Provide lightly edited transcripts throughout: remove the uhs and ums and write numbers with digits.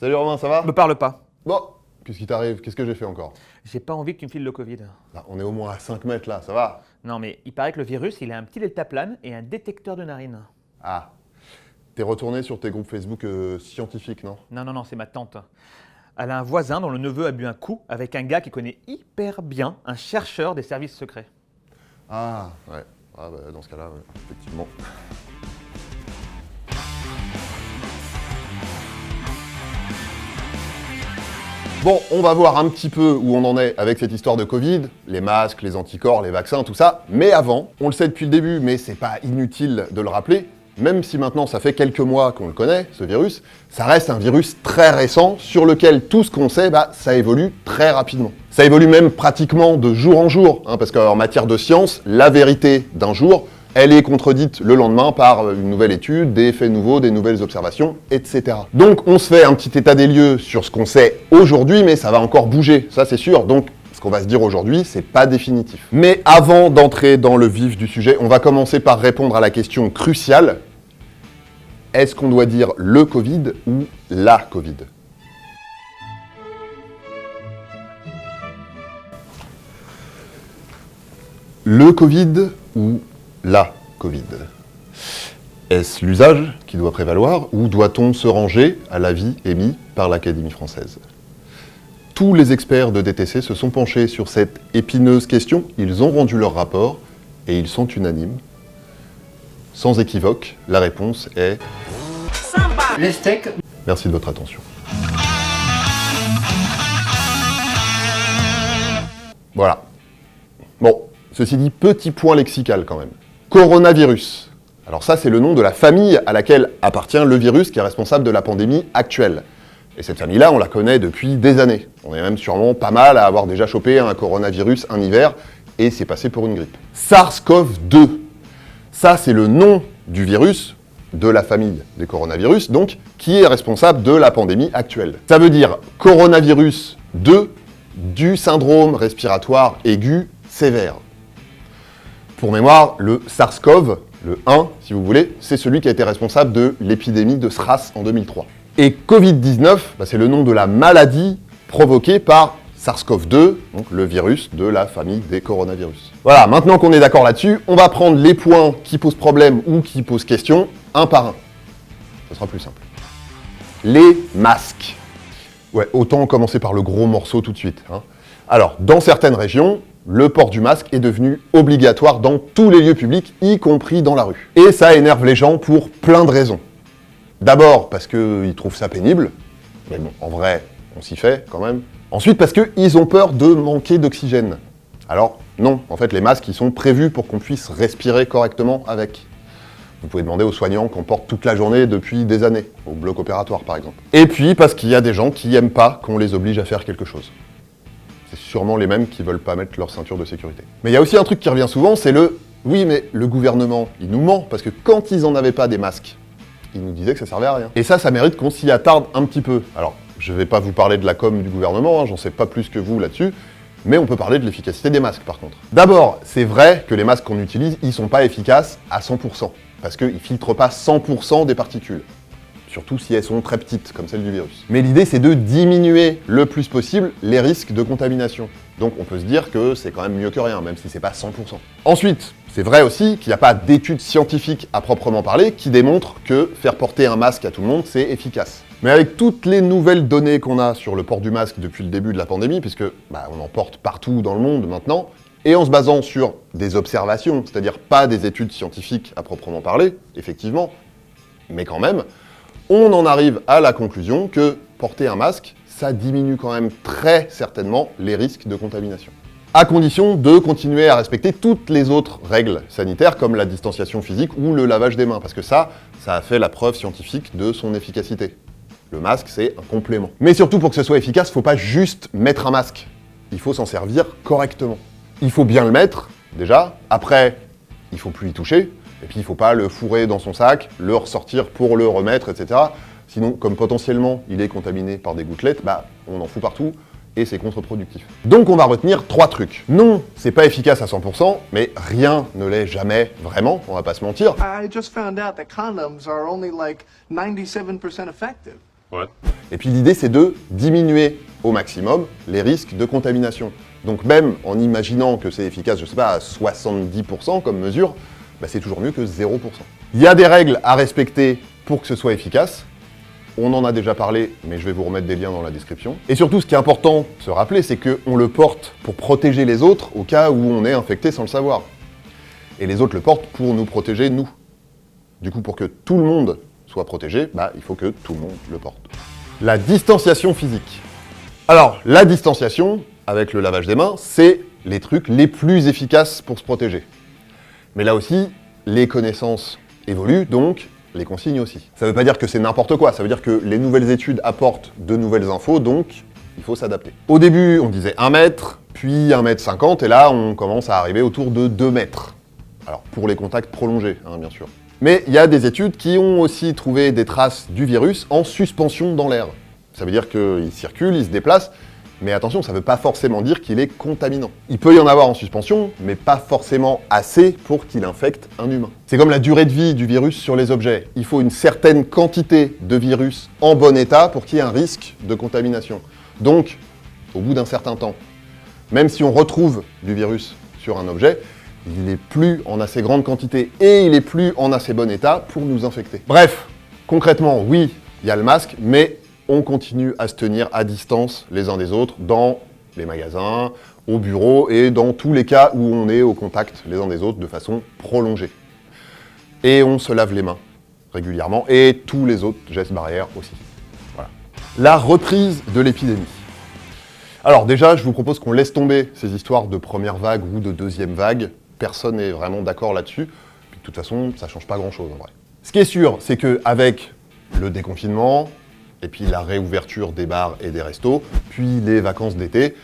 Salut Romain, ça va? Me parle pas. Bon, qu'est-ce qui t'arrive? Qu'est-ce que j'ai fait encore? J'ai pas envie que tu me files le Covid. Là, on est au moins à 5 mètres là, ça va? Non mais il paraît que le virus, il a un petit deltaplane et un détecteur de narines. Ah, t'es retourné sur tes groupes Facebook scientifiques, non? Non, c'est ma tante. Elle a un voisin dont le neveu a bu un coup avec un gars qui connaît hyper bien un chercheur des services secrets. Ah, ouais. Ah, bah, dans ce cas-là, ouais, effectivement. Bon, on va voir un petit peu où on en est avec cette histoire de Covid, les masques, les anticorps, les vaccins, tout ça. Mais avant, on le sait depuis le début, mais c'est pas inutile de le rappeler, même si maintenant ça fait quelques mois qu'on le connaît, ce virus, ça reste un virus très récent sur lequel tout ce qu'on sait, ça évolue très rapidement. Ça évolue même pratiquement de jour en jour, parce qu'en matière de science, la vérité d'un jour, elle est contredite le lendemain par une nouvelle étude, des faits nouveaux, des nouvelles observations, etc. Donc on se fait un petit état des lieux sur ce qu'on sait aujourd'hui, mais ça va encore bouger, ça c'est sûr. Donc ce qu'on va se dire aujourd'hui, c'est pas définitif. Mais avant d'entrer dans le vif du sujet, on va commencer par répondre à la question cruciale. Est-ce qu'on doit dire le Covid ou la Covid ? Le Covid ou la Covid. Est-ce l'usage qui doit prévaloir ou doit-on se ranger à l'avis émis par l'Académie française ? Tous les experts de DTC se sont penchés sur cette épineuse question, ils ont rendu leur rapport et ils sont unanimes. Sans équivoque, la réponse est... Les steaks. Merci de votre attention. Voilà. Bon, ceci dit, petit point lexical quand même. Coronavirus. Alors ça, c'est le nom de la famille à laquelle appartient le virus qui est responsable de la pandémie actuelle. Et cette famille-là, on la connaît depuis des années. On est même sûrement pas mal à avoir déjà chopé un coronavirus un hiver, et c'est passé pour une grippe. SARS-CoV-2. Ça, c'est le nom du virus de la famille des coronavirus, donc, qui est responsable de la pandémie actuelle. Ça veut dire coronavirus 2 du syndrome respiratoire aigu sévère. Pour mémoire, le SARS-CoV, le 1, si vous voulez, c'est celui qui a été responsable de l'épidémie de SRAS en 2003. Et Covid-19, c'est le nom de la maladie provoquée par SARS-CoV-2, donc le virus de la famille des coronavirus. Voilà, maintenant qu'on est d'accord là-dessus, on va prendre les points qui posent problème ou qui posent question, un par un. Ce sera plus simple. Les masques. Ouais, autant commencer par le gros morceau tout de suite. Alors, dans certaines régions, le port du masque est devenu obligatoire dans tous les lieux publics, y compris dans la rue. Et ça énerve les gens pour plein de raisons. D'abord parce qu'ils trouvent ça pénible, mais bon, en vrai, on s'y fait quand même. Ensuite parce qu'ils ont peur de manquer d'oxygène. Alors non, en fait les masques ils sont prévus pour qu'on puisse respirer correctement avec. Vous pouvez demander aux soignants qu'on porte toute la journée depuis des années, au bloc opératoire par exemple. Et puis parce qu'il y a des gens qui n'aiment pas qu'on les oblige à faire quelque chose. C'est sûrement les mêmes qui veulent pas mettre leur ceinture de sécurité. Mais il y a aussi un truc qui revient souvent, c'est le « oui mais le gouvernement, il nous ment, parce que quand ils en avaient pas des masques, ils nous disaient que ça servait à rien. » Et ça mérite qu'on s'y attarde un petit peu. Alors, je vais pas vous parler de la com du gouvernement, j'en sais pas plus que vous là-dessus, mais on peut parler de l'efficacité des masques par contre. D'abord, c'est vrai que les masques qu'on utilise, ils sont pas efficaces à 100%, parce qu'ils filtrent pas 100% des particules. Surtout si elles sont très petites, comme celles du virus. Mais l'idée, c'est de diminuer le plus possible les risques de contamination. Donc on peut se dire que c'est quand même mieux que rien, même si c'est pas 100%. Ensuite, c'est vrai aussi qu'il n'y a pas d'études scientifiques à proprement parler qui démontrent que faire porter un masque à tout le monde, c'est efficace. Mais avec toutes les nouvelles données qu'on a sur le port du masque depuis le début de la pandémie, puisque on en porte partout dans le monde maintenant, et en se basant sur des observations, c'est-à-dire pas des études scientifiques à proprement parler, effectivement, mais quand même, on en arrive à la conclusion que porter un masque, ça diminue quand même très certainement les risques de contamination. À condition de continuer à respecter toutes les autres règles sanitaires, comme la distanciation physique ou le lavage des mains, parce que ça a fait la preuve scientifique de son efficacité. Le masque, c'est un complément. Mais surtout, pour que ce soit efficace, faut pas juste mettre un masque. Il faut s'en servir correctement. Il faut bien le mettre, déjà. Après, il faut plus y toucher. Et puis il faut pas le fourrer dans son sac, le ressortir pour le remettre, etc. Sinon, comme potentiellement il est contaminé par des gouttelettes, on en fout partout et c'est contre-productif. Donc on va retenir 3 trucs. Non, c'est pas efficace à 100%, mais rien ne l'est jamais vraiment, on va pas se mentir. I just found out that condoms are only like 97% effective. What? Et puis l'idée, c'est de diminuer au maximum les risques de contamination. Donc même en imaginant que c'est efficace, je sais pas, à 70% comme mesure, bah c'est toujours mieux que 0%. Il y a des règles à respecter pour que ce soit efficace. On en a déjà parlé, mais je vais vous remettre des liens dans la description. Et surtout, ce qui est important de se rappeler, c'est qu'on le porte pour protéger les autres au cas où on est infecté sans le savoir. Et les autres le portent pour nous protéger, nous. Du coup, pour que tout le monde soit protégé, bah, il faut que tout le monde le porte. La distanciation physique. Alors, la distanciation, avec le lavage des mains, c'est les trucs les plus efficaces pour se protéger. Mais là aussi, les connaissances évoluent, donc les consignes aussi. Ça ne veut pas dire que c'est n'importe quoi, ça veut dire que les nouvelles études apportent de nouvelles infos, donc il faut s'adapter. Au début, on disait 1 mètre, puis 1,50 m, et là, on commence à arriver autour de 2 mètres. Alors, pour les contacts prolongés, hein, bien sûr. Mais il y a des études qui ont aussi trouvé des traces du virus en suspension dans l'air. Ça veut dire qu'il circule, il se déplace, mais attention, ça ne veut pas forcément dire qu'il est contaminant. Il peut y en avoir en suspension, mais pas forcément assez pour qu'il infecte un humain. C'est comme la durée de vie du virus sur les objets. Il faut une certaine quantité de virus en bon état pour qu'il y ait un risque de contamination. Donc, au bout d'un certain temps, même si on retrouve du virus sur un objet, il n'est plus en assez grande quantité et il n'est plus en assez bon état pour nous infecter. Bref, concrètement, oui, il y a le masque, mais on continue à se tenir à distance les uns des autres dans les magasins, au bureau et dans tous les cas où on est au contact les uns des autres de façon prolongée. Et on se lave les mains régulièrement et tous les autres gestes barrières aussi. Voilà. La reprise de l'épidémie. Alors déjà, je vous propose qu'on laisse tomber ces histoires de première vague ou de deuxième vague. Personne n'est vraiment d'accord là-dessus. Puis de toute façon, ça ne change pas grand-chose en vrai. Ce qui est sûr, c'est qu'avec le déconfinement, et puis la réouverture des bars et des restos, puis les vacances d'été,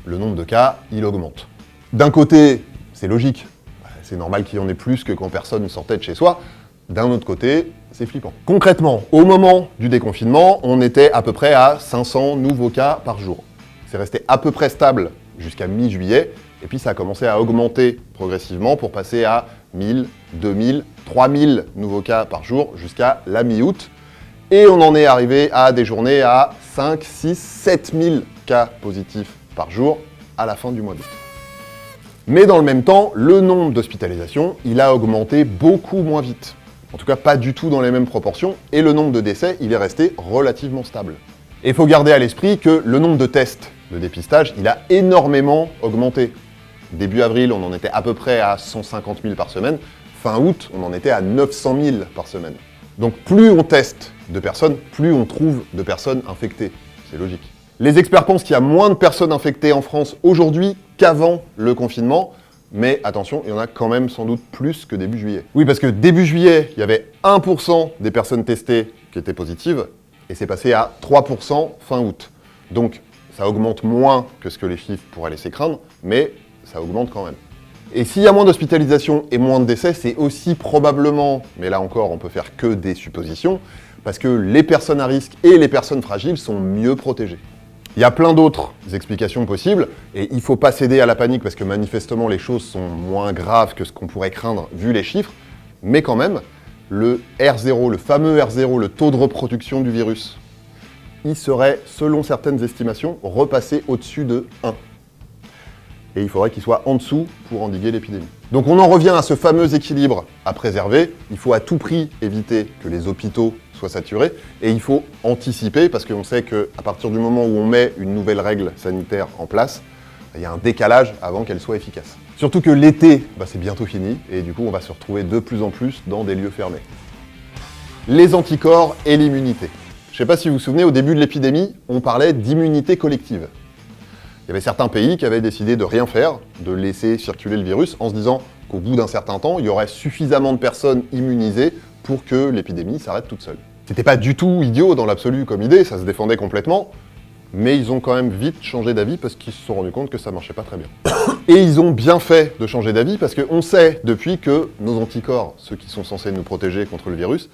le nombre de cas, il augmente. D'un côté, c'est logique. C'est normal qu'il y en ait plus que quand personne ne sortait de chez soi. D'un autre côté, c'est flippant. Concrètement, au moment du déconfinement, on était à peu près à 500 nouveaux cas par jour. C'est resté à peu près stable jusqu'à mi-juillet, et puis ça a commencé à augmenter progressivement pour passer à 1000, 2000, 3000 nouveaux cas par jour jusqu'à la mi-août. Et on en est arrivé à des journées à 5, 6, 7000 cas positifs par jour à la fin du mois d'août. Mais dans le même temps, le nombre d'hospitalisations, il a augmenté beaucoup moins vite. En tout cas, pas du tout dans les mêmes proportions, et le nombre de décès, il est resté relativement stable. Et il faut garder à l'esprit que le nombre de tests de dépistage, il a énormément augmenté. Début avril, on en était à peu près à 150 000 par semaine. Fin août, on en était à 900 000 par semaine. Donc plus on teste de personnes, plus on trouve de personnes infectées. C'est logique. Les experts pensent qu'il y a moins de personnes infectées en France aujourd'hui qu'avant le confinement. Mais attention, il y en a quand même sans doute plus que début juillet. Oui, parce que début juillet, il y avait 1% des personnes testées qui étaient positives, et c'est passé à 3% fin août. Donc ça augmente moins que ce que les chiffres pourraient laisser craindre, mais ça augmente quand même. Et s'il y a moins d'hospitalisations et moins de décès, c'est aussi probablement, mais là encore on peut faire que des suppositions, parce que les personnes à risque et les personnes fragiles sont mieux protégées. Il y a plein d'autres explications possibles, et il ne faut pas céder à la panique parce que manifestement les choses sont moins graves que ce qu'on pourrait craindre vu les chiffres, mais quand même, le R0, le fameux R0, le taux de reproduction du virus, il serait, selon certaines estimations, repassé au-dessus de 1. Et il faudrait qu'il soit en dessous pour endiguer l'épidémie. Donc on en revient à ce fameux équilibre à préserver. Il faut à tout prix éviter que les hôpitaux soient saturés, et il faut anticiper, parce qu'on sait qu'à partir du moment où on met une nouvelle règle sanitaire en place, il y a un décalage avant qu'elle soit efficace. Surtout que l'été, c'est bientôt fini, et du coup on va se retrouver de plus en plus dans des lieux fermés. Les anticorps et l'immunité. Je ne sais pas si vous vous souvenez, au début de l'épidémie, on parlait d'immunité collective. Il y avait certains pays qui avaient décidé de rien faire, de laisser circuler le virus, en se disant qu'au bout d'un certain temps, il y aurait suffisamment de personnes immunisées pour que l'épidémie s'arrête toute seule. C'était pas du tout idiot dans l'absolu comme idée, ça se défendait complètement, mais ils ont quand même vite changé d'avis parce qu'ils se sont rendus compte que ça marchait pas très bien. Et ils ont bien fait de changer d'avis parce qu'on sait depuis que nos anticorps, ceux qui sont censés nous protéger contre le virus,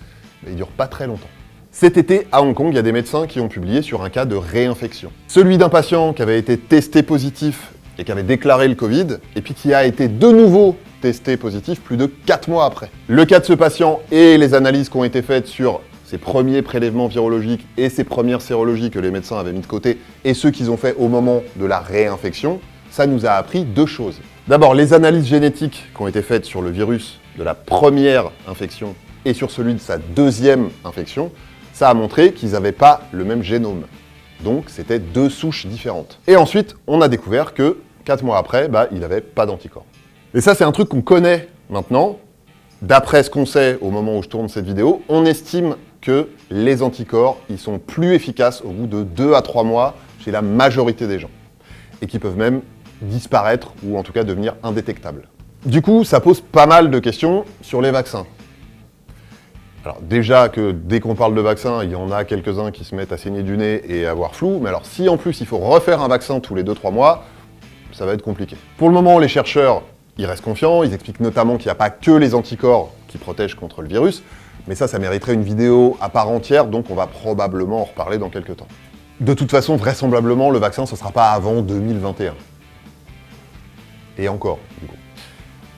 ils durent pas très longtemps. Cet été, à Hong Kong, il y a des médecins qui ont publié sur un cas de réinfection. Celui d'un patient qui avait été testé positif et qui avait déclaré le Covid, et puis qui a été de nouveau testé positif plus de 4 mois après. Le cas de ce patient et les analyses qui ont été faites sur ces premiers prélèvements virologiques et ces premières sérologies que les médecins avaient mis de côté et ceux qu'ils ont fait au moment de la réinfection, ça nous a appris deux choses. D'abord, les analyses génétiques qui ont été faites sur le virus de la première infection et sur celui de sa deuxième infection, ça a montré qu'ils n'avaient pas le même génome. Donc, c'était deux souches différentes. Et ensuite, on a découvert que 4 mois après, il n'avait pas d'anticorps. Et ça, c'est un truc qu'on connaît maintenant. D'après ce qu'on sait au moment où je tourne cette vidéo, on estime que les anticorps, ils sont plus efficaces au bout de 2 à 3 mois chez la majorité des gens. Et qui peuvent même disparaître ou en tout cas devenir indétectables. Du coup, ça pose pas mal de questions sur les vaccins. Alors déjà que dès qu'on parle de vaccins, il y en a quelques-uns qui se mettent à saigner du nez et à avoir flou, mais alors si en plus il faut refaire un vaccin tous les 2-3 mois, ça va être compliqué. Pour le moment, les chercheurs, ils restent confiants, ils expliquent notamment qu'il n'y a pas que les anticorps qui protègent contre le virus, mais ça mériterait une vidéo à part entière, donc on va probablement en reparler dans quelques temps. De toute façon, vraisemblablement, le vaccin, ce ne sera pas avant 2021. Et encore, du coup.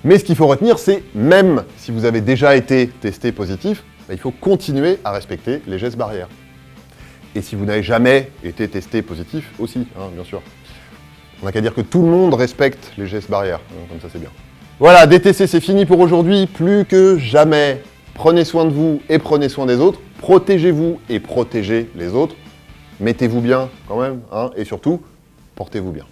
Mais ce qu'il faut retenir, c'est même si vous avez déjà été testé positif, il faut continuer à respecter les gestes barrières. Et si vous n'avez jamais été testé positif aussi, bien sûr. On n'a qu'à dire que tout le monde respecte les gestes barrières, comme ça c'est bien. Voilà, DTC c'est fini pour aujourd'hui, plus que jamais. Prenez soin de vous et prenez soin des autres, protégez-vous et protégez les autres. Mettez-vous bien quand même, et surtout, portez-vous bien.